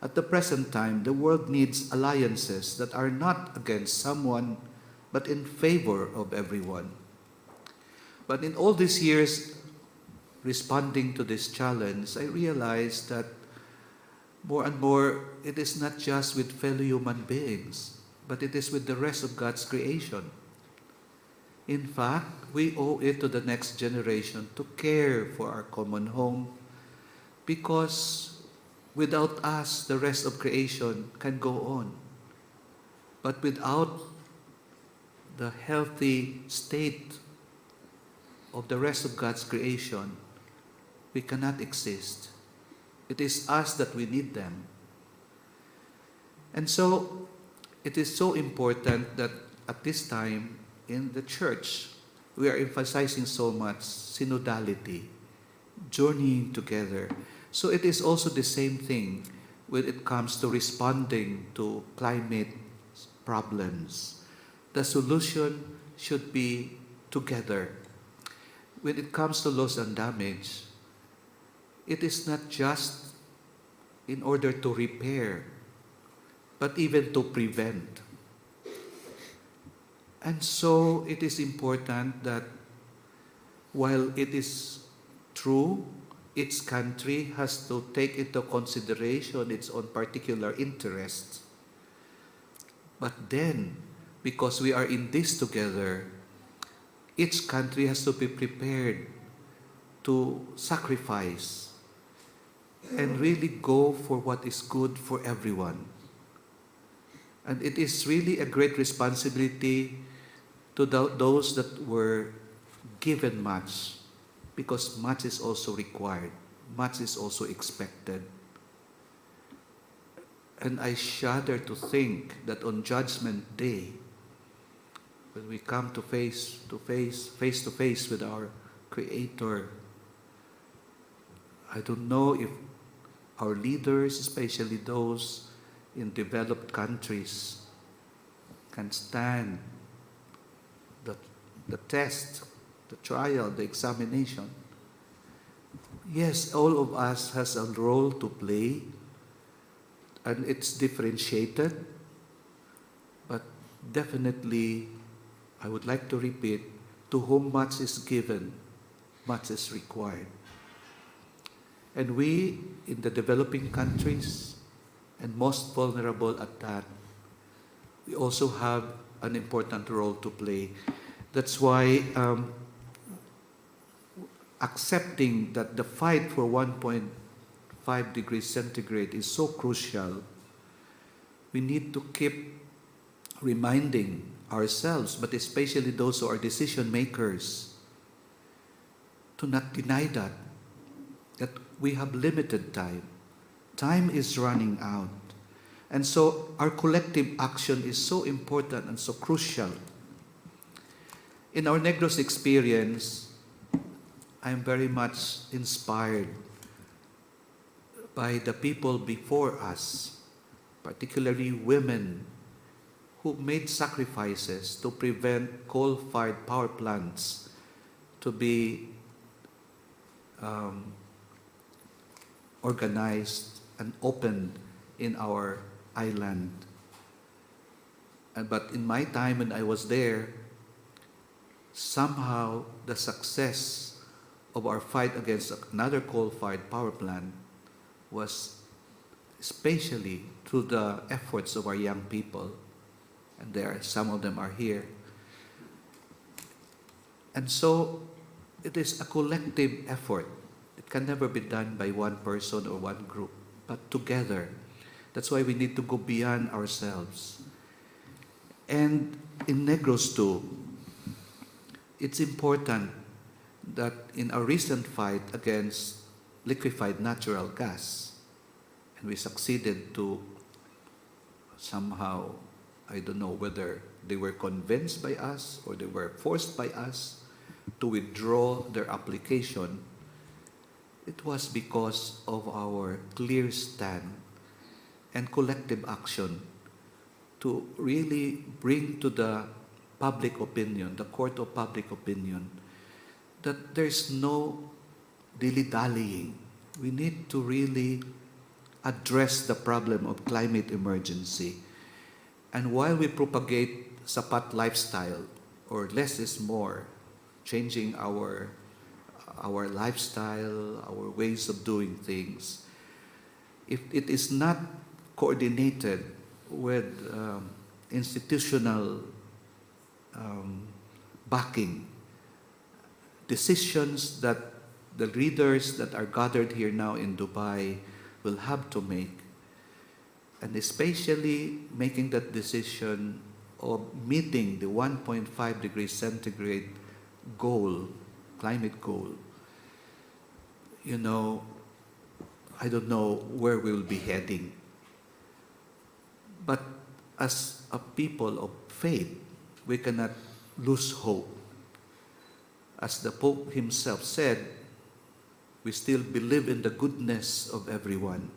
At the present time, the world needs alliances that are not against someone, but in favor of everyone. But in all these years, responding to this challenge, I realized that more and more, it is not just with fellow human beings, but it is with the rest of God's creation. In fact, we owe it to the next generation to care for our common home, because without us, the rest of creation can go on. But without the healthy state of the rest of God's creation, we cannot exist. It is us that we need them. And so, it is so important that at this time in the church, we are emphasizing so much synodality, journeying together. So it is also the same thing when it comes to responding to climate problems. The solution should be together. When it comes to loss and damage, it is not just in order to repair, but even to prevent. And so it is important that while it is true, each country has to take into consideration its own particular interests. But then, because we are in this together, each country has to be prepared to sacrifice and really go for what is good for everyone. And it is really a great responsibility to those that were given much, because much is also required, much is also expected. And I shudder to think that on Judgment Day, when we come face to face with our Creator, I don't know if our leaders, especially those in developed countries, can stand the test, the trial, the examination. Yes, all of us has a role to play, and it's differentiated, but definitely, I would like to repeat, to whom much is given, much is required. And we, in the developing countries, and most vulnerable at that, we also have an important role to play. That's why accepting that the fight for 1.5 degrees centigrade is so crucial, we need to keep reminding ourselves, but especially those who are decision makers, to not deny that we have limited time. Time is running out. And so our collective action is so important and so crucial. In our Negros experience, I am very much inspired by the people before us, particularly women, who made sacrifices to prevent coal-fired power plants to be organized and opened in our island. But in my time when I was there, somehow the success of our fight against another coal-fired power plant was especially through the efforts of our young people. And some of them are here. And so it is a collective effort. It can never be done by one person or one group, but together. That's why we need to go beyond ourselves. And in Negros too, it's important that in our recent fight against liquefied natural gas, and we succeeded to somehow, I don't know whether they were convinced by us or they were forced by us to withdraw their application. It was because of our clear stand and collective action to really bring to the public opinion, the court of public opinion, that there's no dilly-dallying. We need to really address the problem of climate emergency. And while we propagate sapat lifestyle, or less is more, changing our lifestyle, our ways of doing things, if it is not coordinated with institutional backing, decisions that the leaders that are gathered here now in Dubai will have to make, and especially making that decision of meeting the 1.5 degrees centigrade goal, climate goal, you know, I don't know where we will be heading. But as a people of faith, we cannot lose hope. As the Pope himself said, we still believe in the goodness of everyone,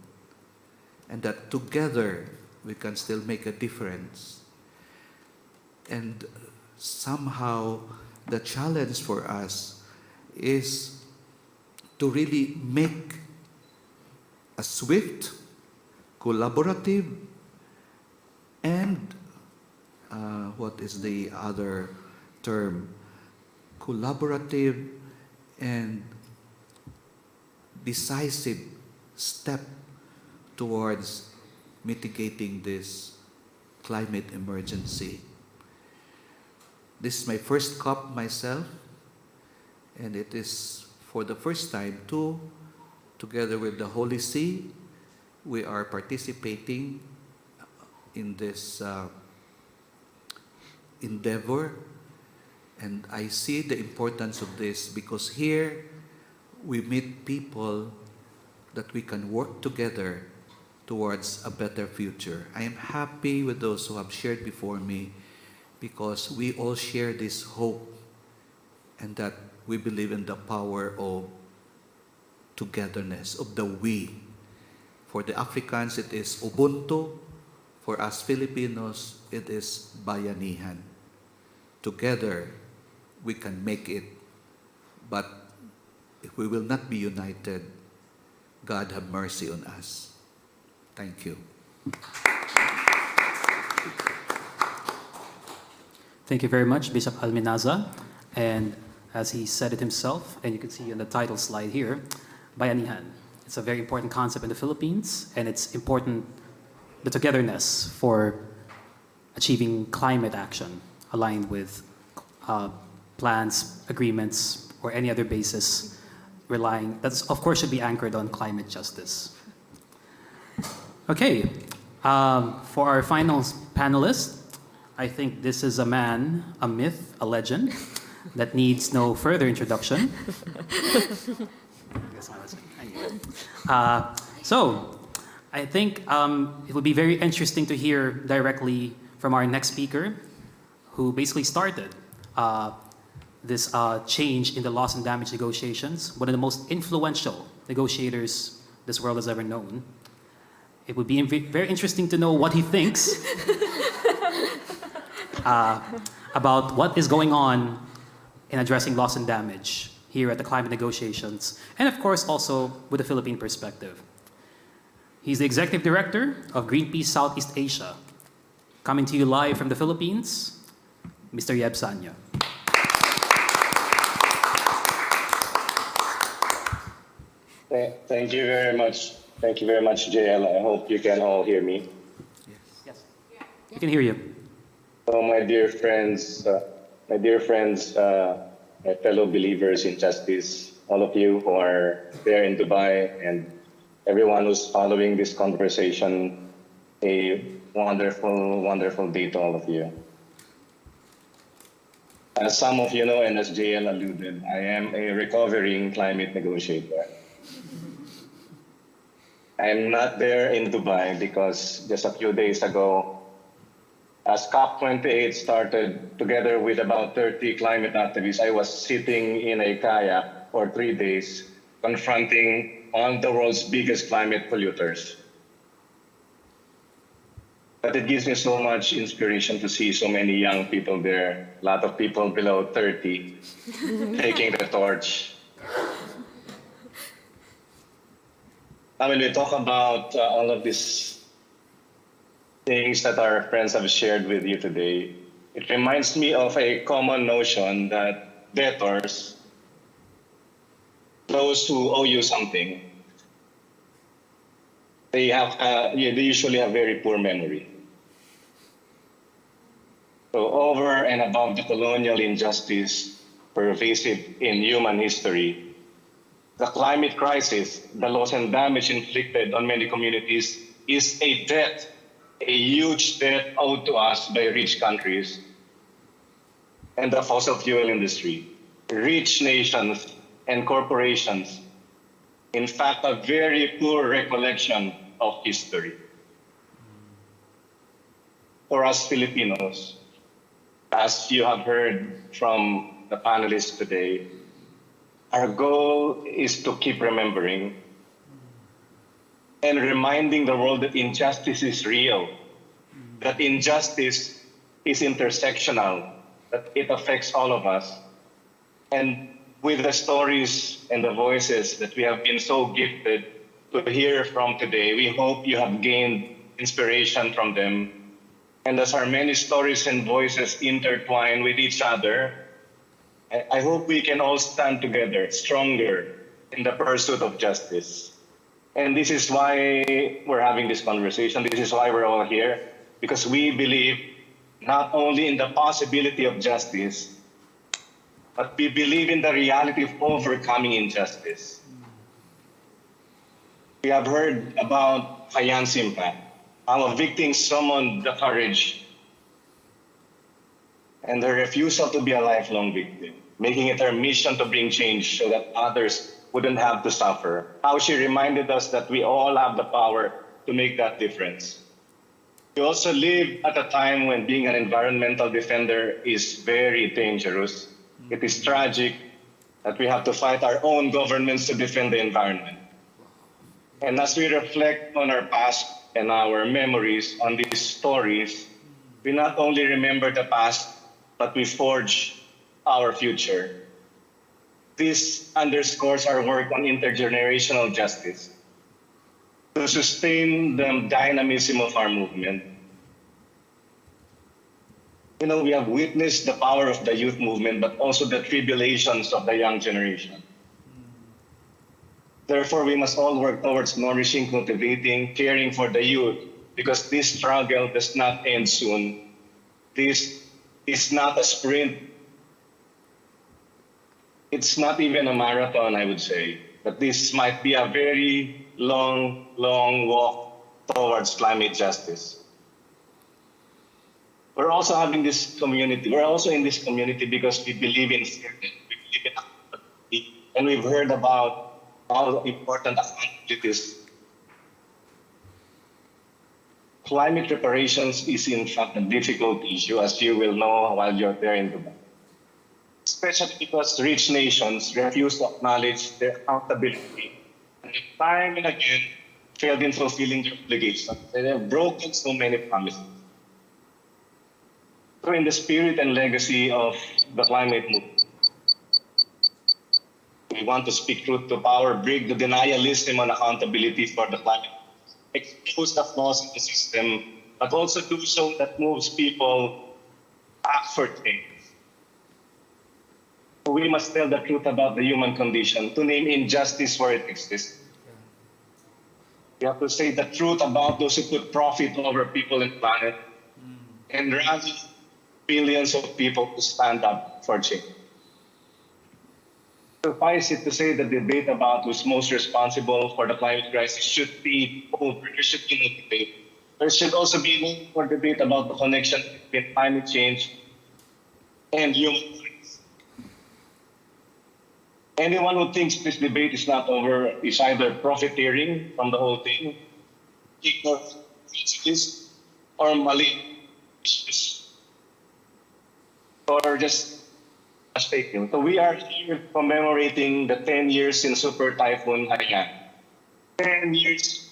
and that together we can still make a difference. And somehow the challenge for us is to really make a swift, collaborative, and what is the other term? Collaborative and decisive step towards mitigating this climate emergency. This is my first COP myself, and it is for the first time too, together with the Holy See, we are participating in this endeavor. And I see the importance of this because here we meet people that we can work together towards a better future. I am happy with those who have shared before me because we all share this hope and that we believe in the power of togetherness, of the we. For the Africans, it is Ubuntu. For us Filipinos, it is Bayanihan. Together, we can make it. But if we will not be united, God have mercy on us. Thank you. Thank you very much, Bishop Alminaza. And as he said it himself, and you can see on the title slide here, Bayanihan. It's a very important concept in the Philippines, and it's important, the togetherness for achieving climate action aligned with plans, agreements, or any other basis relying, that's of course should be anchored on climate justice. Okay, for our final panelist, I think this is a man, a myth, a legend that needs no further introduction. So, I think it would be very interesting to hear directly from our next speaker, who basically started this change in the loss and damage negotiations, one of the most influential negotiators this world has ever known. It would be very interesting to know what he thinks about what is going on in addressing loss and damage here at the climate negotiations, and of course also with a Philippine perspective. He's the Executive Director of Greenpeace Southeast Asia. Coming to you live from the Philippines, Mr. Yeb Saño. Thank you very much. Thank you very much, JL. I hope you can all hear me. Yes. We can hear you. So, my dear friends, my fellow believers in justice, all of you who are there in Dubai, and everyone who's following this conversation. A wonderful, wonderful day to all of you. As some of you know, and as JL alluded, I am a recovering climate negotiator. I am not there in Dubai because just a few days ago, as COP28 started, together with about 30 climate activists, I was sitting in a kayak for 3 days, confronting one of the world's biggest climate polluters. But it gives me so much inspiration to see so many young people there, a lot of people below 30, taking the torch. Now, when we talk about all of these things that our friends have shared with you today, it reminds me of a common notion that debtors, those who owe you something, they usually have very poor memory. So over and above the colonial injustice pervasive in human history, the climate crisis, the loss and damage inflicted on many communities is a debt, a huge debt owed to us by rich countries and the fossil fuel industry, rich nations and corporations. In fact, a very poor recollection of history. For us Filipinos, as you have heard from the panelists today, our goal is to keep remembering and reminding the world that injustice is real, that injustice is intersectional, that it affects all of us. And with the stories and the voices that we have been so gifted to hear from today, we hope you have gained inspiration from them. And as our many stories and voices intertwine with each other, I hope we can all stand together, stronger in the pursuit of justice. And this is why we're having this conversation. This is why we're all here, because we believe not only in the possibility of justice, but we believe in the reality of overcoming injustice. We have heard about Haiyan's impact, how victims summoned the courage and the refusal to be a lifelong victim, making it her mission to bring change so that others wouldn't have to suffer. How she reminded us that we all have the power to make that difference. We also live at a time when being an environmental defender is very dangerous. It is tragic that we have to fight our own governments to defend the environment. And as we reflect on our past and our memories on these stories, we not only remember the past, but we forge our future. This underscores our work on intergenerational justice to sustain the dynamism of our movement. You know, we have witnessed the power of the youth movement, but also the tribulations of the young generation. Therefore, we must all work towards nourishing, cultivating, caring for the youth, because this struggle does not end soon. This is not a sprint. It's not even a marathon, I would say, but this might be a very long, long walk towards climate justice. We're also having this community. We're also in this community because we believe in fairness, we believe in accountability, and we've heard about how important accountability is. Climate reparations is in fact a difficult issue, as you will know while you're there in Dubai. Especially because rich nations refuse to acknowledge their accountability and time and again failed in fulfilling their obligations. They have broken so many promises. So in the spirit and legacy of the climate movement, we want to speak truth to power, break the denialism on accountability for the climate, expose the flaws in the system, but also do so that moves people act for change. We must tell the truth about the human condition, to name injustice where it exists. We have to say the truth about those who put profit over people and planet, and rally billions of people to stand up for change. Suffice it to say, the debate about who's most responsible for the climate crisis should be over. There should be no debate. There should also be no more debate about the connection between climate change and human rights. Anyone who thinks this debate is not over is either profiteering from the whole thing, or mali, or just fake news. So we are here commemorating the 10 years in super-typhoon Haiyan. 10 years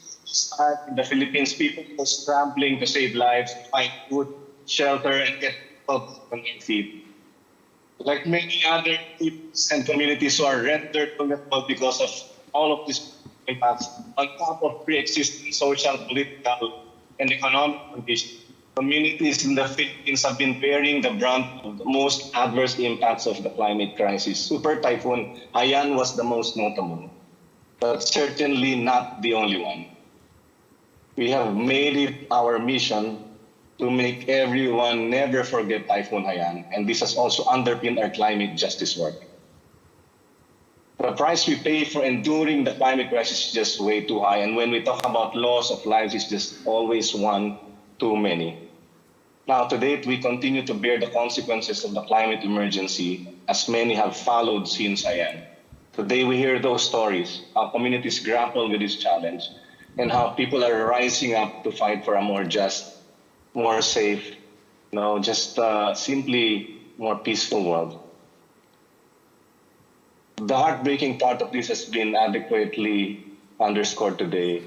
the Philippines, people were scrambling to save lives, find food, shelter, and get people on their feet. Like many other peoples and communities who are rendered vulnerable because of all of these impacts, on top of pre-existing social, political, and economic conditions, communities in the Philippines have been bearing the brunt of the most adverse impacts of the climate crisis. Super Typhoon Haiyan was the most notable, but certainly not the only one. We have made it our mission to make everyone never forget Typhoon Haiyan, and this has also underpinned our climate justice work. The price we pay for enduring the climate crisis is just way too high, and when we talk about loss of lives, it's just always one too many. Now, to date, we continue to bear the consequences of the climate emergency, as many have followed since Haiyan. Today, we hear those stories, how communities grapple with this challenge, and how people are rising up to fight for a more just, more safe, simply more peaceful world. The heartbreaking part of this has been adequately underscored today,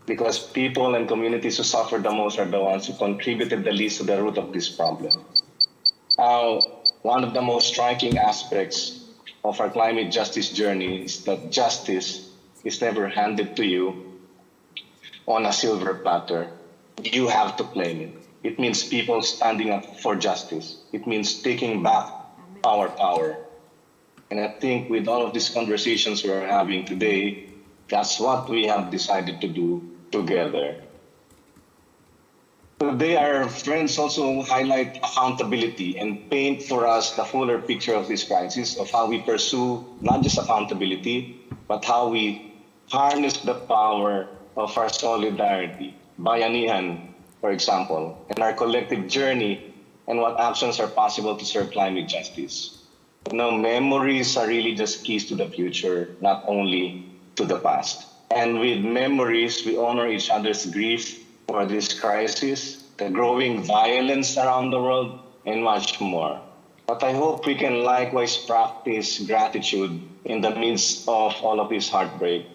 because people and communities who suffer the most are the ones who contributed the least to the root of this problem. One of the most striking aspects of our climate justice journey is that justice is never handed to you on a silver platter. You have to claim it. It means people standing up for justice. It means taking back our power. And I think with all of these conversations we're having today, that's what we have decided to do together. Today, our friends also highlight accountability and paint for us the fuller picture of this crisis, of how we pursue not just accountability, but how we harness the power of our solidarity, bayanihan, for example, and our collective journey, and what actions are possible to serve climate justice. Memories are really just keys to the future, not only to the past. And with memories, we honor each other's grief for this crisis, the growing violence around the world, and much more. But I hope we can likewise practice gratitude in the midst of all of this heartbreak,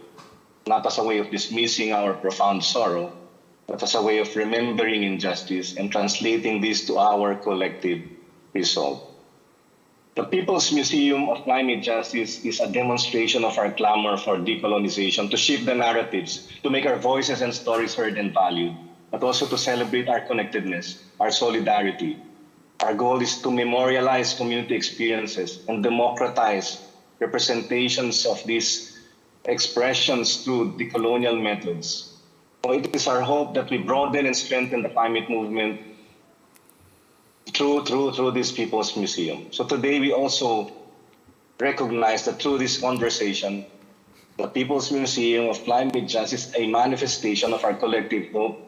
not as a way of dismissing our profound sorrow, but as a way of remembering injustice and translating this to our collective resolve. The People's Museum of Climate Justice is a demonstration of our clamor for decolonization, to shift the narratives, to make our voices and stories heard and valued, but also to celebrate our connectedness, our solidarity. Our goal is to memorialize community experiences and democratize representations of these expressions through decolonial methods. So it is our hope that we broaden and strengthen the climate movement through this People's Museum. So today we also recognize that through this conversation, the People's Museum of Climate Justice is a manifestation of our collective hope,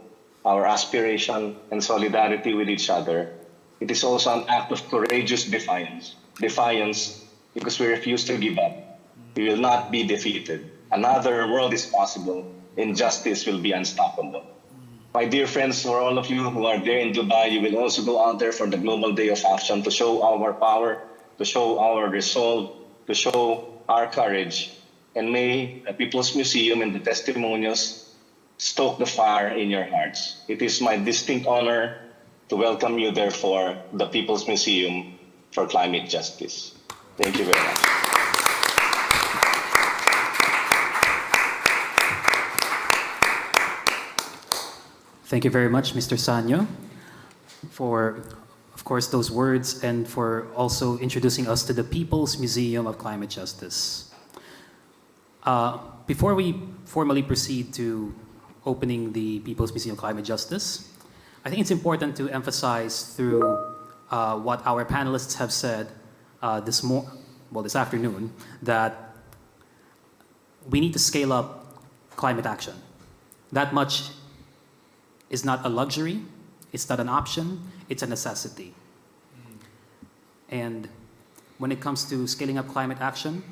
our aspiration, and solidarity with each other. It is also an act of courageous defiance. Defiance because we refuse to give up. We will not be defeated. Another world is possible, and justice will be unstoppable. My dear friends, for all of you who are there in Dubai, you will also go out there for the Global Day of Action to show our power, to show our resolve, to show our courage. And may the People's Museum and the testimonials stoke the fire in your hearts. It is my distinct honor to welcome you, therefore, the People's Museum for Climate Justice. Thank you very much. Thank you very much, Mr. Saño, for, of course, those words and for also introducing us to the People's Museum of Climate Justice. Before we formally proceed to opening the People's Museum of Climate Justice, I think it's important to emphasize through what our panelists have said well, this afternoon, that we need to scale up climate action. That much is not a luxury, it's not an option, it's a necessity. And when it comes to scaling up climate action,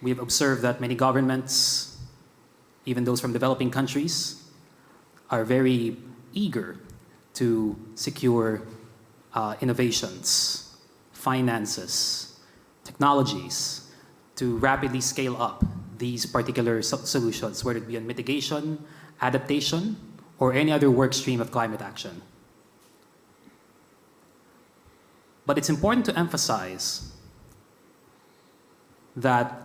we have observed that many governments, even those from developing countries, are very eager to secure innovations, finances, technologies to rapidly scale up these particular solutions, whether it be on mitigation, adaptation, or any other work stream of climate action. But it's important to emphasize that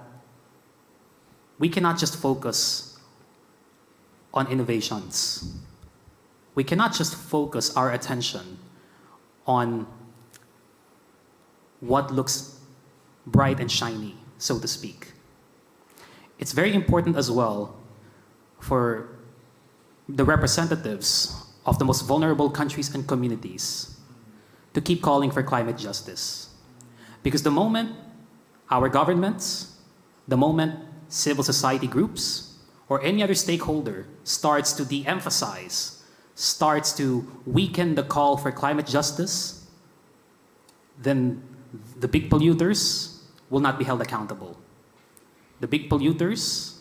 we cannot just focus on innovations. We cannot just focus our attention on what looks bright and shiny, so to speak. It's very important as well for the representatives of the most vulnerable countries and communities to keep calling for climate justice. Because the moment our governments, the moment civil society groups, or any other stakeholder starts to de-emphasize, starts to weaken the call for climate justice, then the big polluters will not be held accountable. The big polluters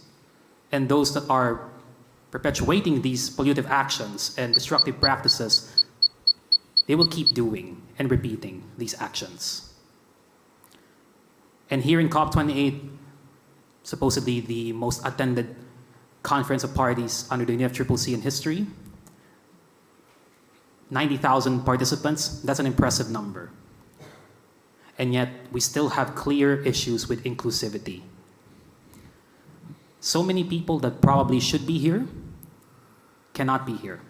and those that are perpetuating these pollutive actions and destructive practices, they will keep doing and repeating these actions. And here in COP28, supposedly the most attended conference of parties under the UNFCCC in history, 90,000 participants, that's an impressive number. And yet, we still have clear issues with inclusivity. So many people that probably should be here cannot be here.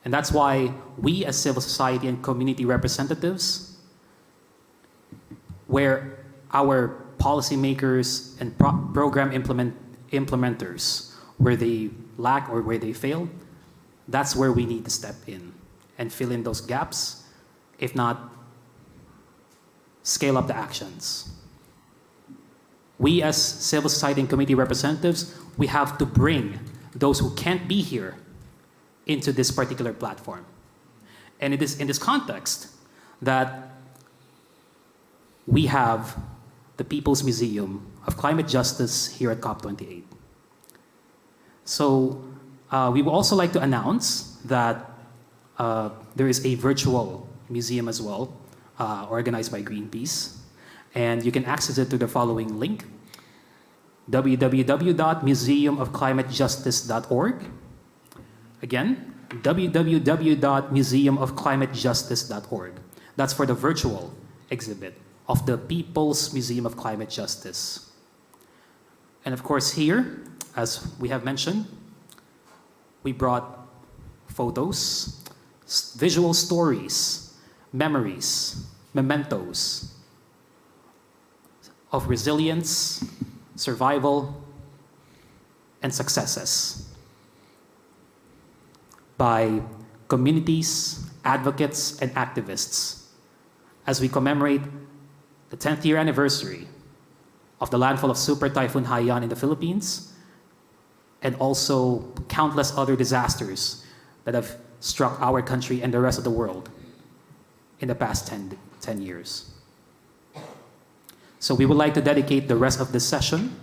And that's why we as civil society and community representatives, where our policymakers and program implementers, where they lack or where they fail, that's where we need to step in and fill in those gaps, if not scale up the actions. We as civil society and community representatives, we have to bring those who can't be here into this particular platform. And it is in this context that we have the People's Museum of Climate Justice here at COP28. So we would also like to announce that there is a virtual museum as well, organized by Greenpeace. And you can access it through the following link, www.museumofclimatejustice.org. Again, www.museumofclimatejustice.org. That's for the virtual exhibit of the People's Museum of Climate Justice. And of course here, as we have mentioned, we brought photos, visual stories, memories, mementos of resilience, survival, and successes by communities, advocates, and activists as we commemorate the 10th year anniversary of the landfall of super-typhoon Haiyan in the Philippines, and also countless other disasters that have struck our country and the rest of the world in the past 10 years. So we would like to dedicate the rest of this session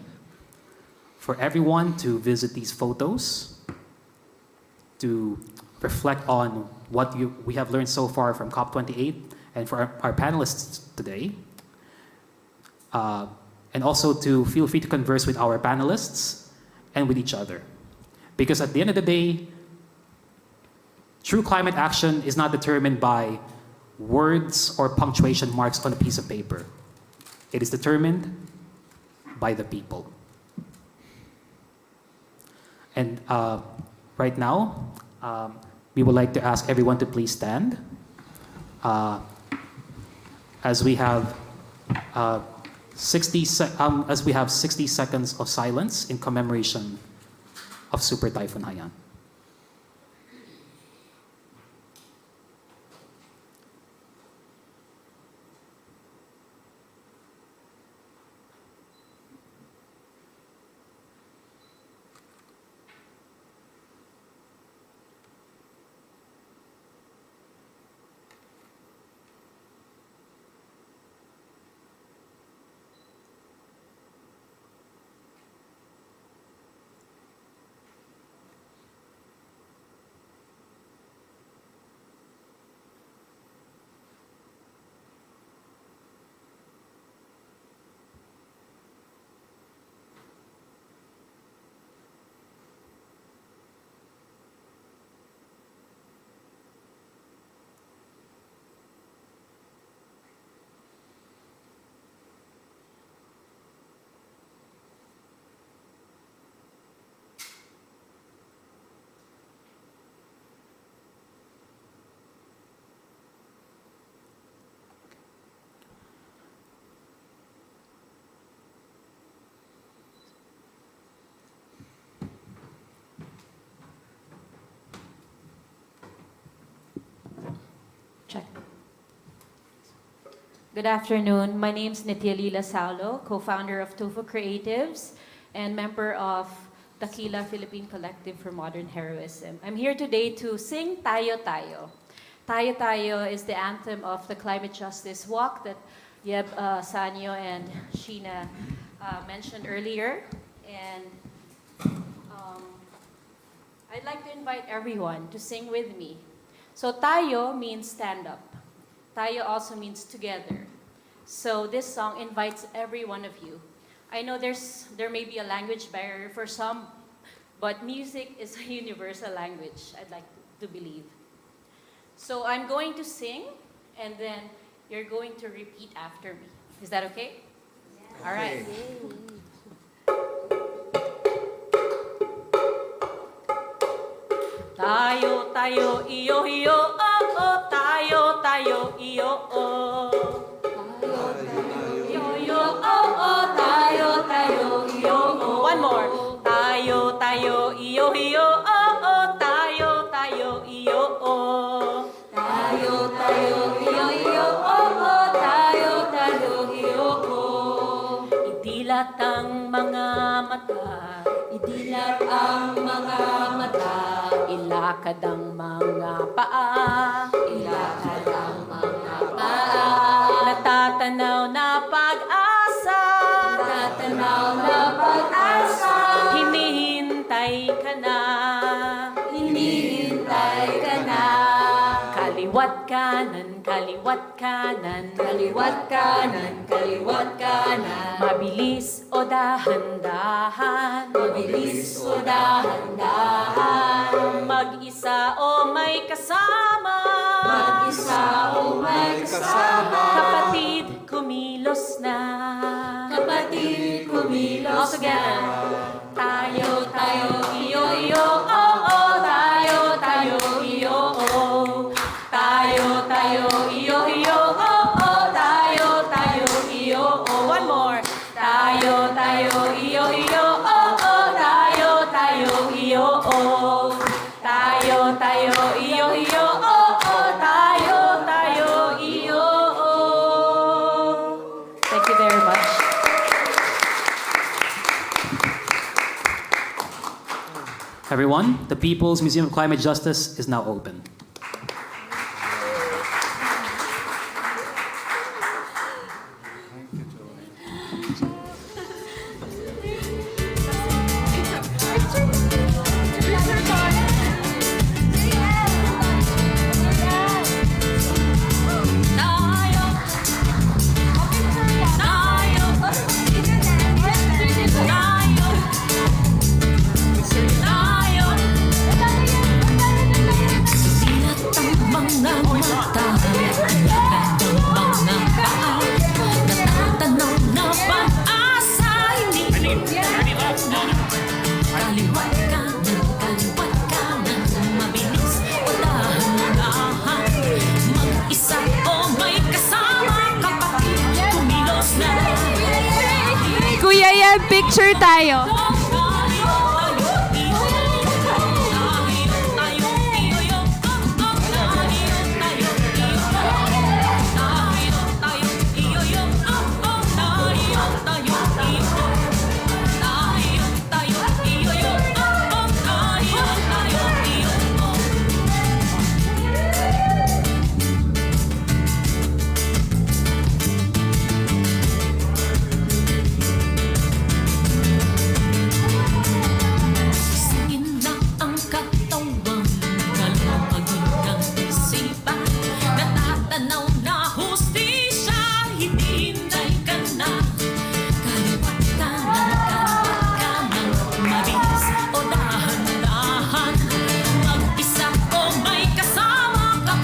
for everyone to visit these photos, to reflect on what we have learned so far from COP28, and for our panelists today. And also to feel free to converse with our panelists and with each other. Because at the end of the day, true climate action is not determined by words or punctuation marks on a piece of paper. It is determined by the people. And right now, we would like to ask everyone to please stand as we have 60 seconds of silence in commemoration of Super Typhoon Haiyan. Check. Good afternoon. My name is Ms.Sheena Saulo, co-founder of Tofu Creatives and member of Tequila Philippine Collective for Modern Heroism. I'm here today to sing Tayo Tayo. Tayo Tayo is the anthem of the climate justice walk that Saño and Sheena mentioned earlier. And I'd like to invite everyone to sing with me. So tayo means stand up. Tayo also means together. So this song invites every one of you. I know there may be a language barrier for some, but music is a universal language, I'd like to believe. So I'm going to sing, and then you're going to repeat after me. Is that okay? Yeah. All right. Tayo, tayo, iyo, iyo, oh, oh. Tayo, tayo, iyo, oh. Tayo, tayo, iyo, iyo, oh, oh. Tayo, tayo, iyo, oh. One more. Tayo, tayo, iyo, iyo, oh, oh. Tayo, tayo, iyo, oh. Tayo, tayo, iyo, iyo, oh, oh. Tayo, tayo, iyo, oh. Idilat ang mga mata. Idilat ang mga mata. Ilakad ang mga paa. Ilakad ang mga paa. Natatanaw na pag-asa. Natatanaw na pag-asa. Hinihintay ka na. Hinihintay ka na. Kaliwat kanan, kaliwat kanan. Kaliwat kanan, kaliwat kanan. Mabilis o dahan-dahan. Mabilis o dahan-dahan. Mag-isa o may kasama. Mag-isa o may kasama. Kapatid, kumilos na. Kapatid, kumilos all together. Tayo, tayo, iyo, iyo, oh, oh. Tayo, tayo, iyo, oh. Tayo, tayo, iyo, iyo, oh, oh. Tayo, tayo, iyo, oh. One more. Tayo, tayo, iyo, iyo, oh, oh. Tayo, tayo, iyo, oh. Tayo, tayo, iyo, iyo, oh, oh. Tayo, tayo, iyo, oh. Thank you very much. Everyone, the People's Museum of Climate Justice is now open. Kuya yan, picture tayo.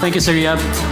Thank you, Sir Yab.